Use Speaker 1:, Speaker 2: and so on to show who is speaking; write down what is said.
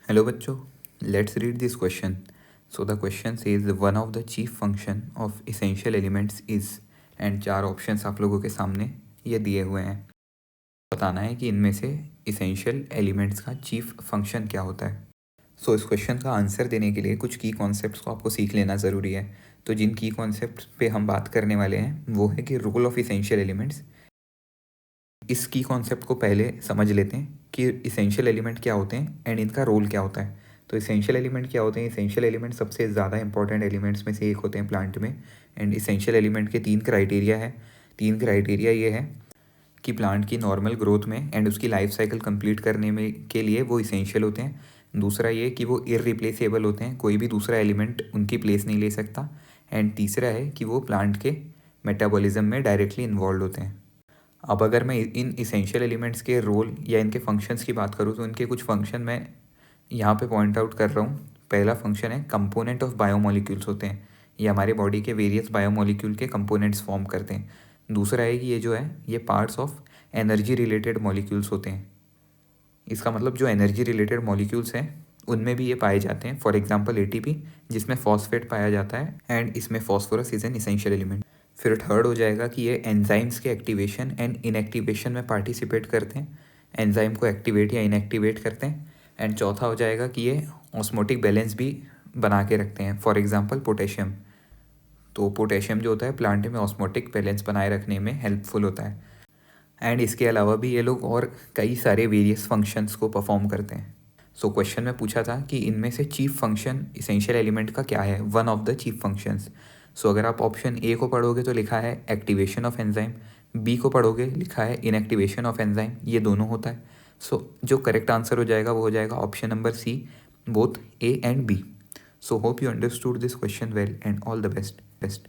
Speaker 1: Hello बच्चों, let's read this question. So the question says one of the chief function of essential elements is, and चार options आप लोगों के सामने ये दिए हुए हैं. बताना है कि इनमें से इसेंशियल एलिमेंट्स का चीफ फंक्शन क्या होता है. सो इस क्वेश्चन का आंसर देने के लिए कुछ की कॉन्सेप्ट्स को आपको सीख लेना ज़रूरी है. तो जिन की कॉन्सेप्ट्स पे हम बात करने वाले हैं वो है कि रोल ऑफ इसेंशियल एलिमेंट्स. इस की कॉन्सेप्ट को पहले समझ लेते हैं कि इसेंशियल एलिमेंट क्या होते हैं एंड इनका रोल क्या होता है. तो इसेंशियल एलिमेंट क्या होते हैं? इसेंशियल एलिमेंट सबसे ज़्यादा इंपॉर्टेंट एलिमेंट्स में से एक होते हैं प्लांट में. एंड इसेंशियल एलिमेंट के तीन क्राइटेरिया है. तीन क्राइटेरिया ये है कि प्लांट की नॉर्मल ग्रोथ में एंड उसकी लाइफ साइकिल कंप्लीट करने में के लिए वो इसेंशियल होते हैं. दूसरा ये कि वो इररिप्लेसेबल होते हैं, कोई भी दूसरा एलिमेंट उनकी प्लेस नहीं ले सकता. एंड तीसरा है कि वो प्लांट के मेटाबॉलिज्म में डायरेक्टली इन्वॉल्व होते हैं. अब अगर मैं इन इसेंशियल एलिमेंट्स के रोल या इनके फंक्शंस की बात करूँ तो इनके कुछ फंक्शन मैं यहाँ पे पॉइंट आउट कर रहा हूँ. पहला फंक्शन है कंपोनेंट ऑफ बायोमोलिक्यूल्स होते हैं. ये हमारे बॉडी के वेरियस बायोमोलिक्यूल के कंपोनेंट्स फॉर्म करते हैं. दूसरा है कि ये जो है ये parts of energy related molecules होते हैं. इसका मतलब जो एनर्जी रिलेटेड मॉलिक्यूल्स हैं उनमें भी ये पाए जाते हैं. फॉर एग्जांपल एटीपी जिसमें फॉस्फेट पाया जाता है एंड इसमें phosphorus is an essential element. फिर थर्ड हो जाएगा कि ये एंजाइम्स के एक्टिवेशन एंड इनएक्टिवेशन में पार्टिसिपेट करते हैं. एंजाइम को एक्टिवेट या इनएक्टिवेट करते हैं. एंड चौथा हो जाएगा कि ये ऑस्मोटिक बैलेंस भी बना के रखते हैं. For example potassium. तो पोटेशियम जो होता है प्लांट में ऑस्मोटिक बैलेंस बनाए रखने में हेल्पफुल होता है. एंड इसके अलावा भी ये लोग और कई सारे वेरियस फंक्शंस को परफॉर्म करते हैं. सो क्वेश्चन में पूछा था कि इनमें से चीफ फंक्शन इसेंशियल एलिमेंट का क्या है, one of the chief functions. So अगर आप ऑप्शन ए को पढ़ोगे तो लिखा है एक्टिवेशन ऑफ एंजाइम, बी को पढ़ोगे लिखा है इनएक्टिवेशन ऑफ एंजाइम. ये दोनों होता है. सो जो करेक्ट आंसर हो जाएगा वो हो जाएगा option number C, both A and B. So hope you understood this question well and all the best.